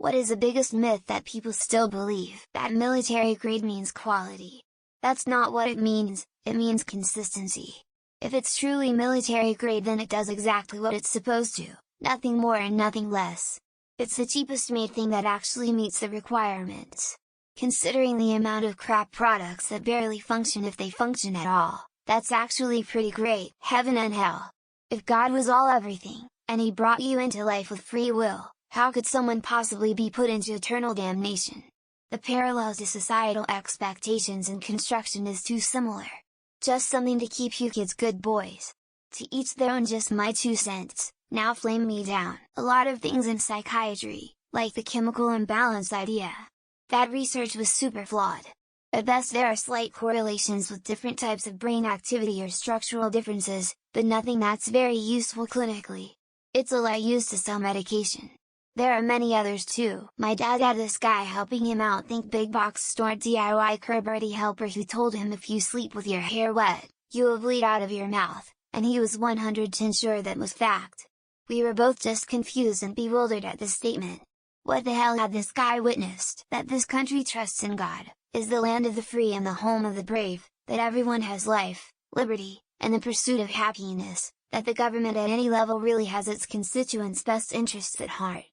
What is the biggest myth that people still believe? That military grade means quality. That's not what it means means consistency. If it's truly military grade, then it does exactly what it's supposed to, nothing more and nothing less. It's the cheapest made thing that actually meets the requirements. Considering the amount of crap products that barely function, if they function at all, that's actually pretty great. Heaven and hell. If God was all everything, and He brought you into life with free will, how could someone possibly be put into eternal damnation? The parallels to societal expectations and construction is too similar. Just something to keep you kids good boys. To each their own, just my 2 cents, now flame me down. A lot of things in psychiatry, like the chemical imbalance idea. That research was super flawed. At best there are slight correlations with different types of brain activity or structural differences, but nothing that's very useful clinically. It's a lie used to sell medication. There are many others too. My dad had this guy helping him out, think big box store DIY curb ready helper, who told him if you sleep with your hair wet, you will bleed out of your mouth, and he was 110% sure that was fact. We were both just confused and bewildered at this statement. What the hell had this guy witnessed? That this country trusts in God, is the land of the free and the home of the brave, that everyone has life, liberty, and the pursuit of happiness, that the government at any level really has its constituents' best interests at heart.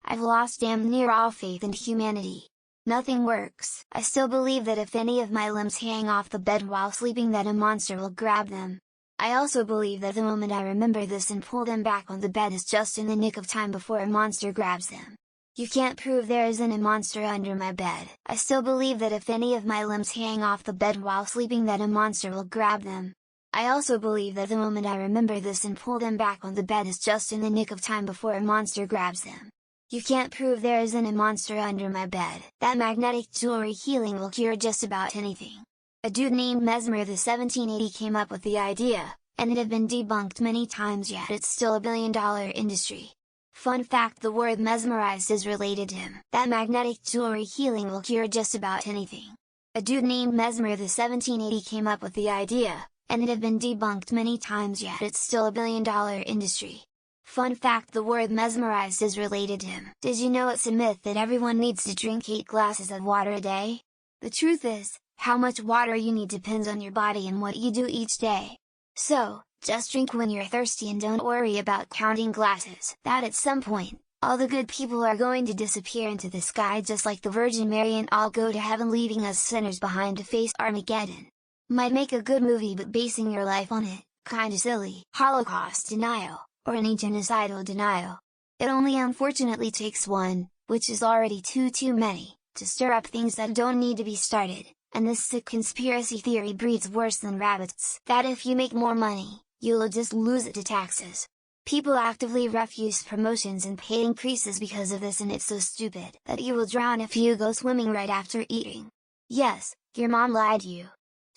I've lost damn near all faith in humanity. Nothing works. I still believe that if any of my limbs hang off the bed while sleeping, that a monster will grab them. I also believe that the moment I remember this and pull them back on the bed is just in the nick of time before a monster grabs them. You can't prove there isn't a monster under my bed. I still believe that if any of my limbs hang off the bed while sleeping, that a monster will grab them. I also believe that the moment I remember this and pull them back on the bed is just in the nick of time before a monster grabs them. You can't prove there isn't a monster under my bed. That magnetic jewelry healing will cure just about anything. A dude named Mesmer the 1780 came up with the idea, and it had been debunked many times, yet it's still a billion-dollar industry. Fun fact: the word mesmerized is related to him. That magnetic jewelry healing will cure just about anything. A dude named Mesmer the 1780 came up with the idea, and it had been debunked many times, yet it's still a billion-dollar industry. Fun fact: the word mesmerized is related to him. Did you know it's a myth that everyone needs to drink 8 glasses of water a day? The truth is, how much water you need depends on your body and what you do each day. So, just drink when you're thirsty and don't worry about counting glasses. That at some point, all the good people are going to disappear into the sky just like the Virgin Mary, and all go to heaven, leaving us sinners behind to face Armageddon. Might make a good movie, but basing your life on it, kinda silly. Holocaust denial, or any genocidal denial. It only unfortunately takes one, which is already too many, to stir up things that don't need to be started, and this sick conspiracy theory breeds worse than rabbits. That if you make more money, you'll just lose it to taxes. People actively refuse promotions and pay increases because of this, and it's so stupid that you will drown if you go swimming right after eating. Yes, your mom lied to you.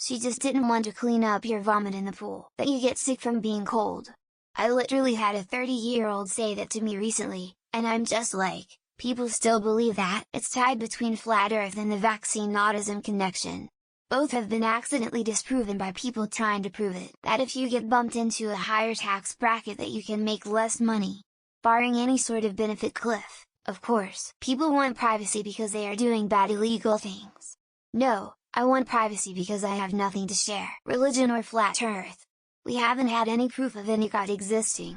She just didn't want to clean up your vomit in the pool. That you get sick from being cold. I literally had a 30-year-old say that to me recently, and I'm just like, people still believe that? It's tied between flat earth and the vaccine autism connection. Both have been accidentally disproven by people trying to prove it. That if you get bumped into a higher tax bracket, that you can make less money. Barring any sort of benefit cliff, of course. People want privacy because they are doing bad illegal things. No, I want privacy because I have nothing to share. Religion or flat earth. We haven't had any proof of any god existing.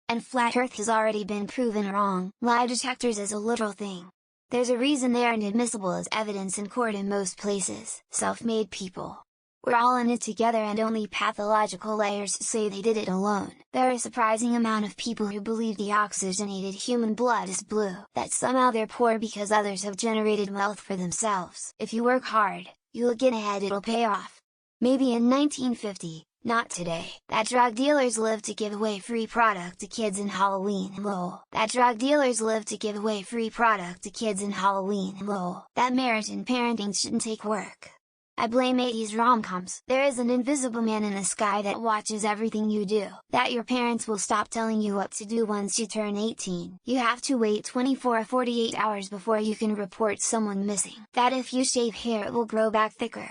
And flat earth has already been proven wrong. Lie detectors is a literal thing. There's a reason they aren't admissible as evidence in court in most places. Self-made people. We're all in it together, and only pathological liars say they did it alone. There are a surprising amount of people who believe the oxygenated human blood is blue. That somehow they're poor because others have generated wealth for themselves. If you work hard, you'll get ahead, it'll pay off. Maybe in 1950. Not today. That drug dealers live to give away free product to kids in Halloween, lol. That drug dealers live to give away free product to kids in Halloween, lol. That marriage and parenting shouldn't take work. I blame 80s rom-coms. There is an invisible man in the sky that watches everything you do. That your parents will stop telling you what to do once you turn 18. You have to wait 24 or 48 hours before you can report someone missing. That if you shave hair, it will grow back thicker.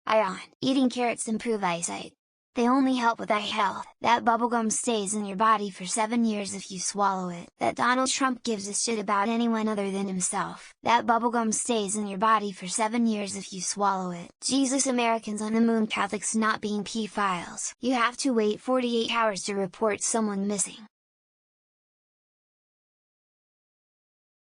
Ion. Eating carrots improve eyesight. they only help with eye health. That bubblegum stays in your body for 7 years if you swallow it. That Donald Trump gives a shit about anyone other than himself. That bubblegum stays in your body for 7 years if you swallow it. Jesus, Americans on the moon, Catholics not being pedophiles. You have to wait 48 hours to report someone missing.